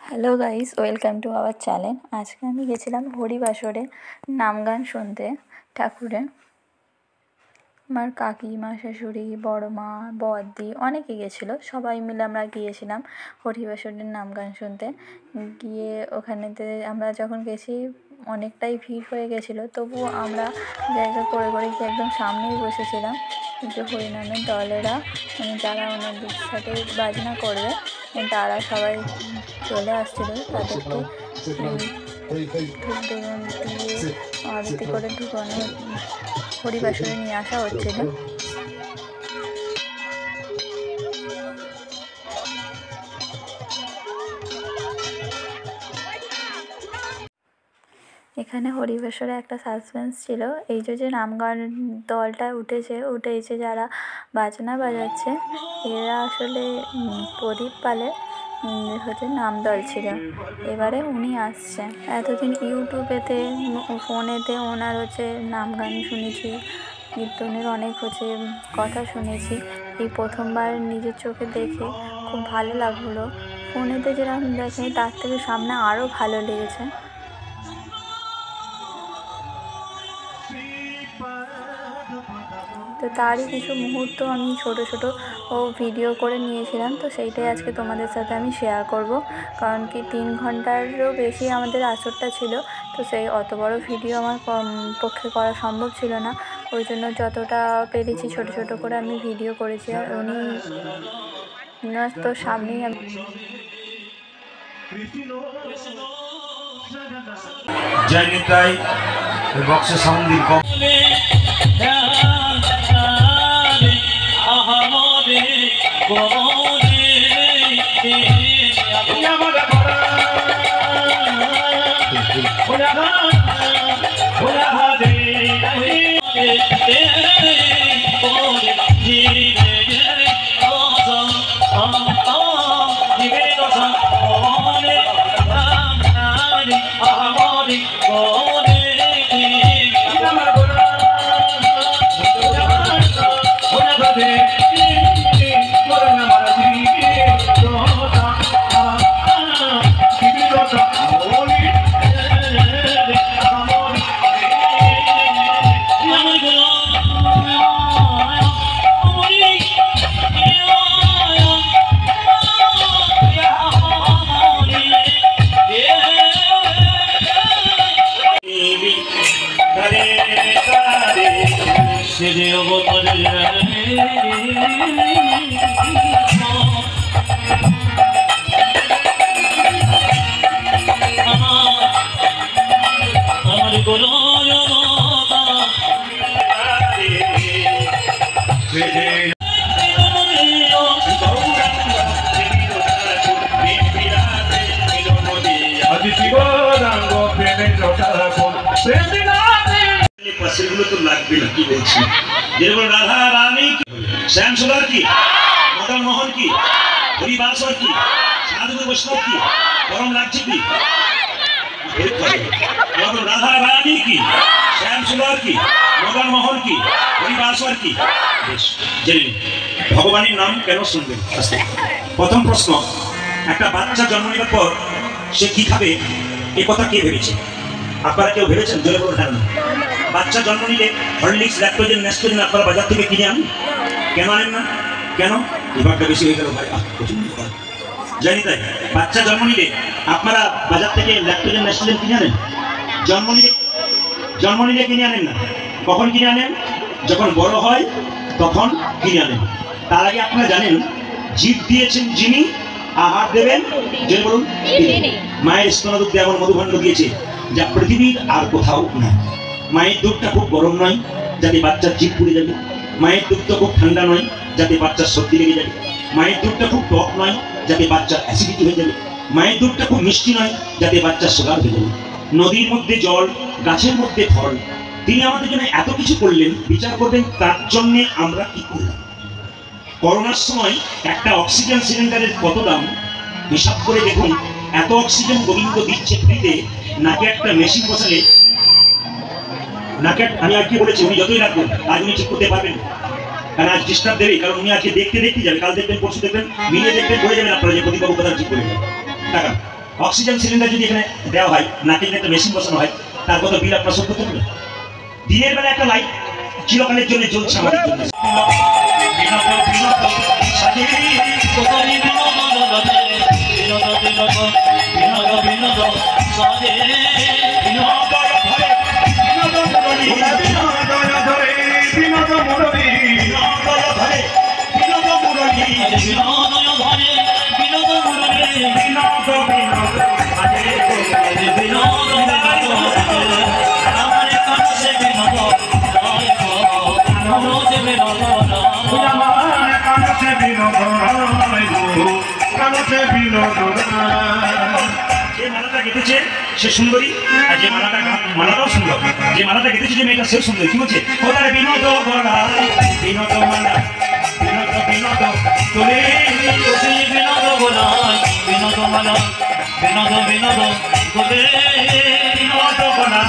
Hello guys, welcome to our channel. আজকে আমি গেছিলাম হরিবাসরে নাম গান শুনতে ঠাকুরের। আমার কাকিমা, শাশুড়ি, বড় মা, বড়দি অনেকে গেছিলো। সবাই মিলে আমরা গিয়েছিলাম হরিবাসরের নাম গান শুনতে। গিয়ে ওখানেতে আমরা যখন গেছি অনেকটাই ভিড় হয়ে গেছিলো, তবুও আমরা জায়গা করে করে গিয়ে একদম সামনেই বসেছিলাম। যে হরিনামের দলেরা যারা ওনাদের সাথে বাজনা করবে তারা সবাই চলে আসছিল, তাদেরকে ধূপ ধুন দিয়ে আরতি করে ঢুকানো হরিবাসরে নিয়ে আসা হচ্ছিল। এখানে হরিবাসরে একটা সাসপেন্স ছিল, এই যে নাম গান দলটা উঠেছে যারা বাজনা বাজাচ্ছে, এরা আসলে প্রদীপ পালের নাম দল ছিল। এবারে উনি আসছেন। এতদিন ইউটিউবেতে ফোনেতে ওনার নাম গান শুনেছি, কীর্তনের অনেক কথা শুনেছি। এই প্রথমবার নিজের চোখে দেখে খুব ভালো লাগলো। ফোনেতে যেরকম দেখে তার থেকে সামনে আরও ভালো লেগেছে। তো তারই কিছু মুহূর্ত আমি ছোট ভিডিও করে নিয়েছিলাম, তো সেইটাই আজকে তোমাদের সাথে আমি শেয়ার করব। কারণ কি 3 ঘন্টারও বেশি আমাদের আসরটা ছিল, তো সেই অত বড় ভিডিও আমার পক্ষে করা সম্ভব ছিল না। ওই জন্য যতটা পেরেছি ছোট করে আমি ভিডিও করেছি। আর উনি তো সামনেই আমি জয়নিতাই বক্সে সাউন্ডিং কম রাধা রানী শ্যাম সুন্দর কি, মদন মোহন কি, হরিবাসর কি, সাধু বৈষ্ণব কি, গরম লাগছে কি, রাধা রানী কি, শ্যাম সুন্দর কি, মদন মোহন কি, হরিবাসর কি। ভগবানের নাম কেন শুনবেন? প্রথম প্রশ্ন, একটা বাচ্চা জন্ম নেওয়ার পর সে কি খাবে এ কথা কে ভেবেছে? আপনারা কেউ ভেবেছেন? জোরে বলে জানেন? বাচ্চা জন্ম নিলে হরলিক্স, ল্যাকটোজেন, নেস্টোজেন আপনারা বাজার থেকে কিনে আনেন। কেন আনেন না? কেন? এবারটা বেশি হয়ে গেল ভাই, জানি তাই। বাচ্চা জন্ম নিলে আপনারা বাজার থেকে ল্যাকটোজেন, নেস্টোজেন কিনে আনেন? জন্ম নিলে কিনে আনেন না। কখন কিনে আনেন? যখন বড় হয় তখন কিনে আনেন। তার আগে আপনারা জানেন জীব দিয়েছেন যিনি, আহার দেবেন যে বলুন। মায়ের স্তনদুগ্ধ এমন মধুভাণ্ড দিয়েছে যা পৃথিবীর আর কোথাও নাই। মায়ের দুধটা খুব গরম নয় যাতে বাচ্চার জিভ পুড়ে যাবে। মায়ের দুধটা খুব ঠান্ডা নয় যাতে বাচ্চার সর্দি লেগে যাবে। মায়ের দুধটা খুব টক নয় যাতে বাচ্চার অ্যাসিডিটি হয়ে যাবে। মায়ের দুধটা খুব মিষ্টি নয় যাতে বাচ্চার সুগার হয়ে যাবে। নদীর মধ্যে জল, গাছের মধ্যে ফল, তিনি আমাদের জন্য এত কিছু করলেন। বিচার করবেন তার জন্যে আমরা কি করলাম। করোনার সময় একটা অক্সিজেন সিলিন্ডারের কত দাম হিসাব করে দেখুন। এত অক্সিজেন গোবিন্দ দিচ্ছে ফ্রিতে, নাকে একটা মেশিন বসালে নাকে, আমি আজকে বলেছি উনি যতই রাখবেন আজ উনি ঠিক করতে পারবেন, কারণ আজ ডিস্টার্ব দেবে। কারণ উনি আজকে দেখতে যাবে, কাল দেখবেন, পরশু দেখবেন, মিলিয়ে দেখবেন, বলে যাবেন আপনারা যে প্রদীপবাবু কথা ঠিক করে টাকা অক্সিজেন সিলিন্ডার যদি এখানে দেওয়া হয়, নাকে একটা মেশিন বসানো হয়, তার কত বিল আপনার শোধ করতে হবে? দিনের বেলা একটা লাইট চিরকালের জন্য জ্বলছে আমাদের জন্য। যে মালাটা গেঁথেছে সে সুন্দরী, আর যে মালাটাও সুন্দর। যে মালাটা গেঁথেছে যে মেয়েটা সে সুন্দরী। কি বলছে? ওদের বিনোদ গলা, বিনোদ মালা, বিনোদ বিনোদ তোলে, বিনোদ গলায়, বিনোদ মালা, বিনোদ বিনোদ তোলে, বিনোদ গলা,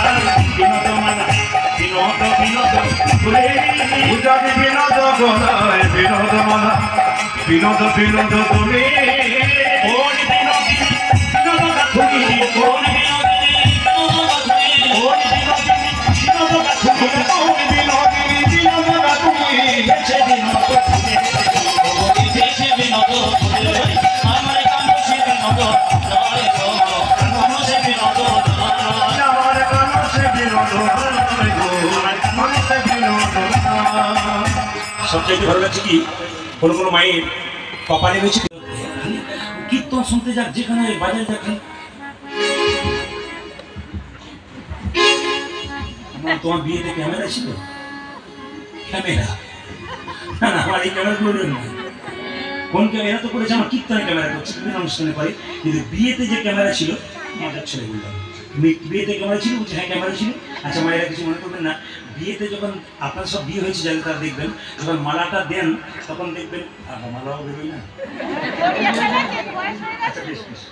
বিনোদ মালা, বিনোদ বিনোদ তোলে, বিনোদ গলায়, বিনোদ মালা, বিনোদ বিনোদ তোলে। সবচাইতে ভালো লাগছে কি, কোনো কোনো মায়ের কপালে রয়েছে কীর্তন শুনতে যাক, যেখানে বাজারে যাক। তোমার বিয়েতে ক্যামেরা ছিল? ক্যামেরা না না, আমার এই ক্যামেরাগুলো নয়। কোন ক্যামেরা তো করেছে, আমার কীর্তনে ক্যামেরা করছে, বিভিন্ন অনুষ্ঠানে করে, কিন্তু বিয়েতে যে ক্যামেরা ছিল মজার ছেলে বললাম। বিয়েতে ক্যামেরা ছিল? বলছে হ্যাঁ ক্যামেরা ছিল। আচ্ছা মায়েরা কিছু মনে করবেন না, বিয়েতে যখন আপনার সব বিয়ে হয়েছে যাদের তারা দেখবেন, যখন মালাটা দেন তখন দেখবেন মালাও বেরোয় না। আচ্ছা বেশ বেশ,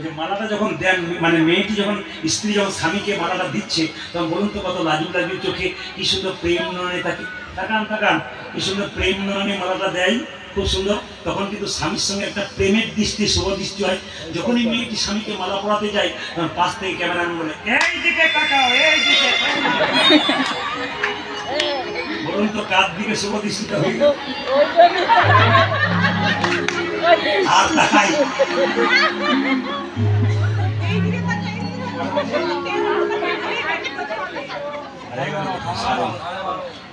যে মালাটা যখন দেন, মানে মেয়েটি যখন স্ত্রী যখন স্বামীকে মালাটা দিচ্ছে, তখন বলুন তো কত লাজু লাজু চোখে কি সুন্দর প্রেম নয়নে তাকে তাকান তাকান, কি সুন্দর প্রেম নয়নে মালাটা দেয়, খুব সুন্দর। তখন কিন্তু স্বামীর সঙ্গে একটা প্রেমের দৃষ্টি, শুভ দৃষ্টি হয়। যখনই মেয়েটি স্বামীকে মালা পরাতে যায়, তখন পাশ থেকে ক্যামেরাম্যান বলে এই দিকে তাকাও, এই দিকে। বলুন তো কার দিকে শুভ দৃষ্টিটা হইল? আর তাকাই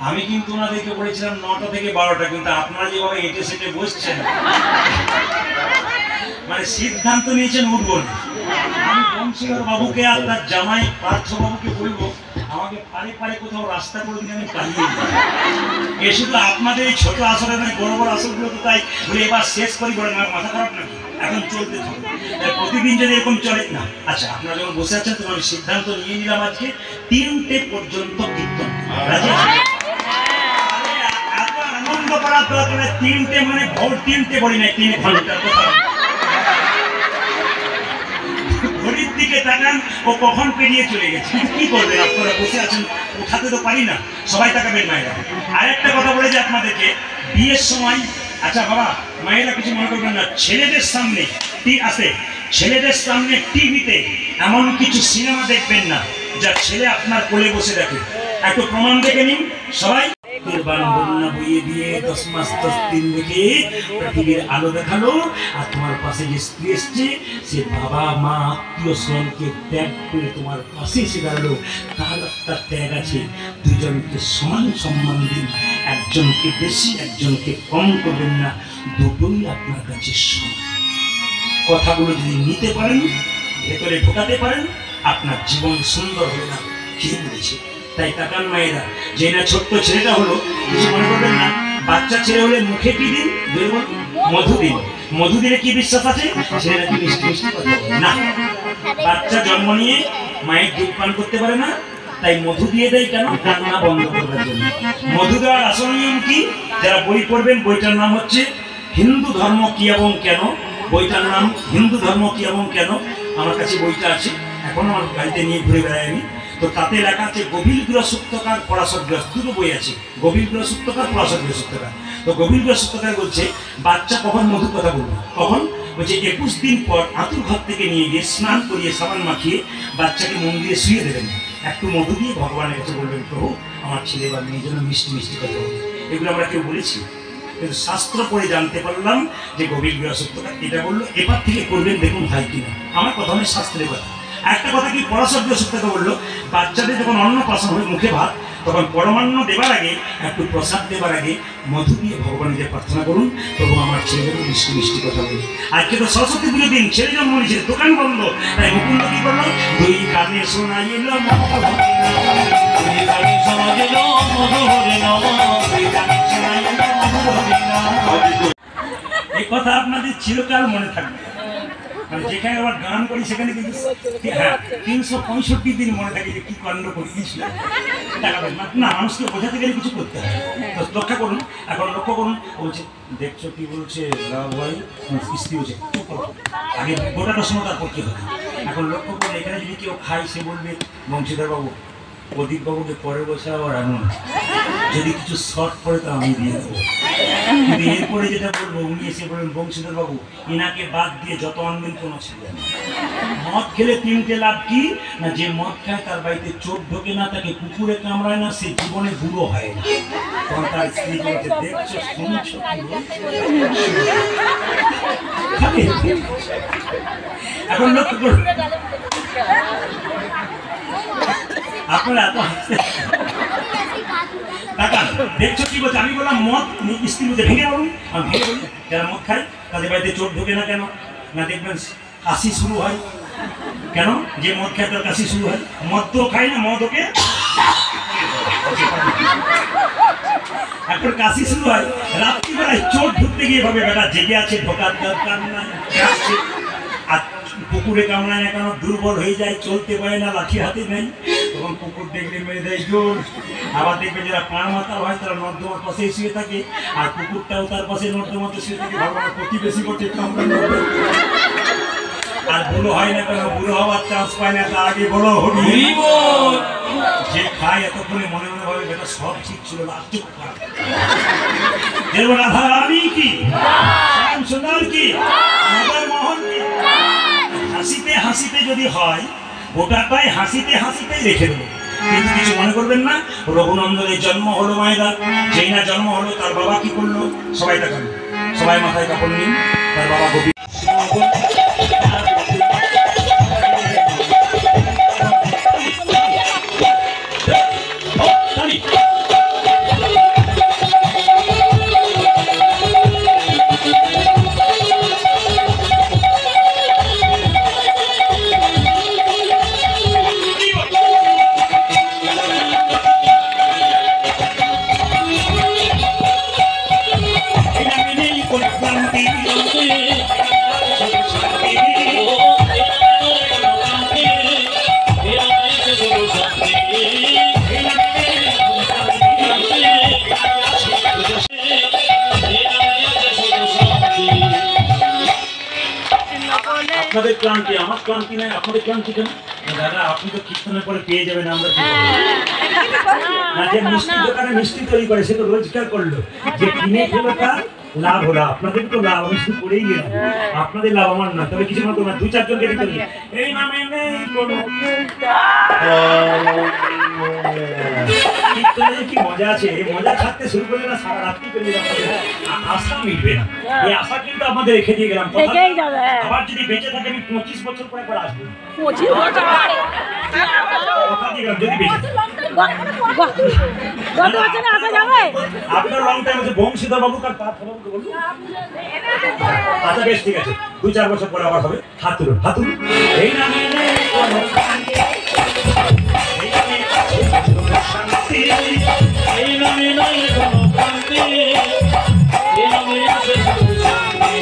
আমি কিন্তু ওনাদেরকে বলেছিলাম 9টা থেকে 12টা, কিন্তু আপনারা যেভাবে এটে সেটে বসছেন, মানে সিদ্ধান্ত নিয়েছেন উঠবো না। আমি বংশীধর বাবুকে আর তার জামাই পার্থ বাবুকে বলবো আমাকে পারে পারে কোথাও রাস্তা করে দিন, আমি পালিয়ে এ শুধু আপনাদের এই ছোট আসরে নয়, বড় বড় আসরগুলো তো তাই বলে এবার শেষ করি, বলে মাথা খারাপ নাকি? এখন চলতে থাকবে, প্রতিদিন যদি এরকম চলে না। আচ্ছা আপনারা যখন বসে আছেন তখন আমি সিদ্ধান্ত নিয়ে নিলাম আজকে 3টে পর্যন্ত কীর্তন। রাজি আছেন? এত আনন্দ করার দরকার, 3টে মানে ভোর 3টে বলি না, 3 ঘন্টার কথা। ঘড়ির দিকে তাকান, ও কখন পেরিয়ে চলে গেছে। কি করবেন আপনারা? বসে আছেন, উঠাতে তো পারি না, সবাই তাকাবেন মায়েরা। আর একটা কথা বলে যে আপনাদেরকে, বিয়ের সময়, আচ্ছা বাবা মায়েরা কিছু মনে করবেন না, ছেলেদের সামনে ছেলেদের সামনে টিভিতে এমন কিছু সিনেমা দেখবেন না যা ছেলে আপনার কোলে বসে দেখে। একটু প্রমাণ দেখে নিন সবাই। বন্যা বইয়ে দিয়ে 10 মাস 10 দিন দেখে পৃথিবীর আলো দেখালো, আর তোমার পাশে যে স্ত্রী এসছে সে বাবা মা আত্মীয় স্বজনকে ত্যাগ করে তোমার পাশে এসে দাঁড়ালো। তার একটা ত্যাগ আছে, দুজনকে সমান সম্মান দিন, একজনকে বেশি একজনকে কম করবেন না, দুটোই আপনার কাছে সমান। কথাগুলো যদি নিতে পারেন, ভেতরে ঢোকাতে পারেন, আপনার জীবন সুন্দর হবে না। কে বলেছে? তাই তাকান মায়েরা, যে না ছোট্ট ছেলেটা হলো, কিছু মনে করবেন না, বাচ্চা ছেলে হলে মুখে কি দিন? মধু দিন। মধু দিলে কি বিশ্বাস আছে? ছেলেরা কি মিষ্টি মিষ্টি কথা বলে না। বাচ্চা জন্ম নিয়ে মায়ের দুধ পান করতে পারে না, তাই মধু দিয়ে দেয়। কেন? কান্না বন্ধ করার জন্য। মধু দেওয়ার আসল নিয়ম কি? যারা বই পড়বেন, বইটার নাম হচ্ছে হিন্দু ধর্ম কি এবং কেন। বইটার নাম হিন্দু ধর্ম কি এবং কেন। আমার কাছে বইটা আছে, এখন আমার গাড়িতে নিয়ে ঘুরে বেড়াই আমি। তো তাতে লেখা আছে গভীর গৃহসূক্তকার, পরাশর গৃহস্থ, দুটো বই আছে, গভীর গৃহসূক্তকার, পরাশর গৃহসূক্তকার। তো গভীর গৃহসূক্তকার বলছে বাচ্চা কখন মধুর কথা বলবে? কখন? বলছে 21 দিন পর আতুর ঘর থেকে নিয়ে গিয়ে স্নান করিয়ে সাবান মাখিয়ে বাচ্চাকে মন্দিরে শুয়ে দেবেন, একটু মধু দিয়ে ভগবানের কাছে বলবেন, প্রভু আমার ছেলে বা মেয়ের জন্য মিষ্টি মিষ্টি কথা বলবে। এগুলো আমরা কেউ বলেছি, কিন্তু শাস্ত্র পড়ে জানতে পারলাম যে গভীর গৃহসত্যটা এটা বললো, এবার থেকে করবেন, দেখুন হয় কিনা। আমার কথা নয়, শাস্ত্রের কথা। একটা কথা কি পরাশর গৃহসত্যকে বললো, বাচ্চাদের যখন অন্নপ্রাশন হবে মুখে ভাত, তখন পরমান্ন দেবার আগে একটু প্রসাদ দেবার আগে মধু দিয়ে ভগবানের যে প্রার্থনা করুন, প্রভু আমার ছেলেদের মিষ্টি মিষ্টি কথা বলি। আজকে তো সরস্বতী পুজোর দিন, ছেলে জন্ম নিয়েছে, দোকান বন্ধ, তাই মুকুন্দ কি করলো, দুই কানে শোনাইল এই কথা আপনাদের চিরকাল মনে থাকবে। মানে যেখানে আবার গান করি সেখানে কিন্তু 365 দিন মনে থাকে যে কি কাণ্ড করিয়েছিল। না, মানুষকে বোঝাতে গেলে কিছু করতে হয়। লক্ষ্য করুন, এখন লক্ষ্য করুন, বলছে দেখছো কি বলছে ভাই, স্ত্রী বলছে আগে গোটাটা সময় তারপর কি হবে। এখন লক্ষ্য করুন, এখানে যদি কেউ খায় সে বলবে বংশীধর বাবু, প্রদীপ বাবুকে পরে বসে আবার আনুন, যদি কিছু শর্ট পড়ে তো আমি দিয়ে দেবো। কিন্তু এরপরে যেটা বলবো, উনি এসে বলবেন বংশীধর বাবু এনাকে বাদ দিয়ে যত আনবেন কোনো অসুবিধা নেই। মদ খেলে 3টে লাভ কি না, যে মদ খায় তার বাড়িতে চোখ ঢোকে না, তাকে কুকুরে কামড়ায় না, সে জীবনে বুড়ো হয় না। তখন তার স্ত্রী বলছে দেখছো শুনছো, এখন লক্ষ্য করুন আপনারা এত তাকান, দেখছো কি বলছে। আমি বললাম মদ, স্ত্রী বলছে ভেঙে বলুন, আমি ভেঙে বলি যারা মদ খায় তাদের বাড়িতে চোখ ঢোকে না কেন না, দেখবেন কাশি শুরু হয় কেন, যে মদ খায় তার কাশি শুরু হয়। মদ তো খায় না, মদ ওকে এখন কাশি শুরু হয়। রাত্রিবেলায় চোখ ঢুকতে গিয়ে ভাবে বেটা জেগে আছে, ঢোকার দরকার নাই, আর কুকুরে কামড়ায় না কেন, দুর্বল হয়ে যায়, চলতে পারে না, লাঠি হাতে নেই, তখন কুকুর দেখলে মেরে দেয় জোর। আবার দেখবে যারা পাড় মাথা হয় তারা নর্দমার পাশে শুয়ে থাকে, আর কুকুরটাও তার পাশে নর্দমাতে শুয়ে থাকে, ভগবান প্রতিবেশী করতে কামড়ানো। আর বুড়ো হয় না কেন, বুড়ো হওয়ার চান্স পায় না, তার আগে বলো হরি বল। যে খায় এতক্ষণে মনে মনে ভাবে বেটা সব ঠিক ছিল, লাস্টে রাধা রানী কি, শ্যাম সুন্দর কি, মদন মোহন কি, হাসিতে হাসিতে যদি হয় গোটাটাই হাসিতে হাসিতেই রেখে দেবো। কিন্তু কিছু মনে করবেন না, রঘুনন্দনের জন্ম হলো মায়েরা, যেই না জন্ম হলো তার বাবা কি করলো, সবাই তাকান, সবাই মাথায় কাপড় নিন, তার বাবা গোপী আপনাদের ক্লান্তি, আমার ক্লান্তি নাই, আপনাদের ক্লান্তি কেন দাদা? আপনি তো কীর্তনের পরে পেয়ে যাবেন, আমরা না যে মিষ্টি দোকানে মিষ্টি তৈরি করে সে তো রোজগার করলো, যে কিনে খেলো তার লাভ হলো। আপনাদের তো লাভ, আমি শুধু করেই গেলাম, আপনাদের লাভ আমার না। তবে কিছু মতো না, 2-4জনকে দিতে হবে। এই নামে নেই কোনো কীর্তনের কি মজা আছে, এই মজা থাকতে শুরু করলে না সারা রাত্রি করে আশা মিটবে না। এই আশা কিন্তু আপনাদের রেখে দিয়ে গেলাম, আবার যদি বেঁচে থাকে আমি 25 বছর পরে পরে আসবো, 25 বছর কথা দিয়ে গেলাম, যদি বেঁচে আপনার লং টাইম আছে। বংশীধর বাবু কার পা ফলাবো বলুন। আচ্ছা বেশ ঠিক আছে, 2-4 বছর পরে আবার হবে। হাত তুলুন, হাত তুলুন। এই নামে শান্তি, এই নামে নাই কোনো শান্তি, এই নামে আছে শান্তি।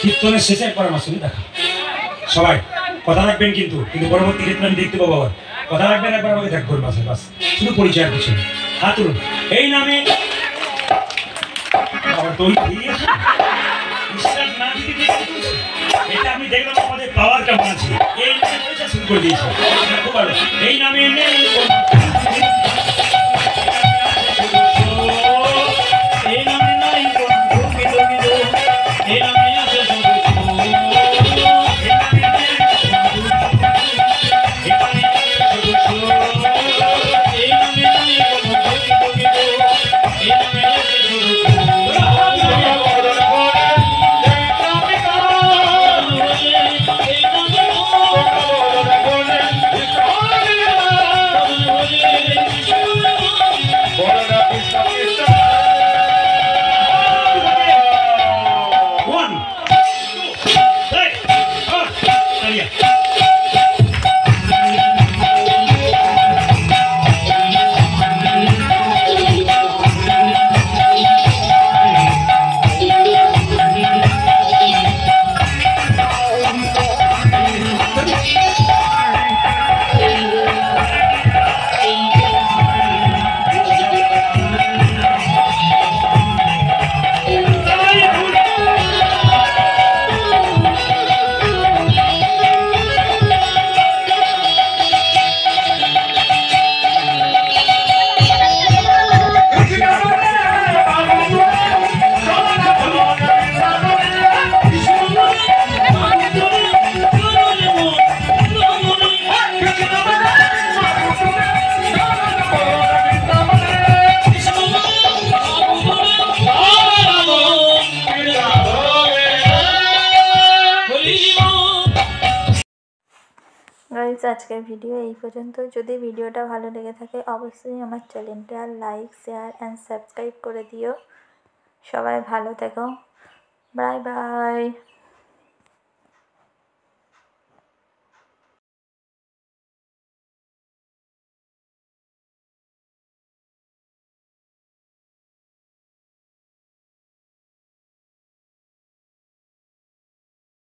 কীর্তনের শেষে একবার আমার সঙ্গে দেখা। সবাই কথা রাখবেন, কিন্তু পরবর্তী ক্ষেত্রে আমি দেখতে পাবো আবার কথা রাখবেন, একবার আমাকে দেখ করবো আসে, বাস শুধু পরিচয়ের কিছু হাত তুলুন। এই নামে এটা আমি দেখলাম আমাদের পাওয়ার কেমন আছে, এই নামে শুরু করে দিয়েছে। খুব ভালো। এই নামে গাইস, আজকের ভিডিও এই পর্যন্ত। যদি ভিডিওটা ভালো লেগে থাকে অবশ্যই আমার চ্যানেলটা লাইক, শেয়ার অ্যান্ড সাবস্ক্রাইব করে দিও। সবাই ভালো থেকো। Bye bye.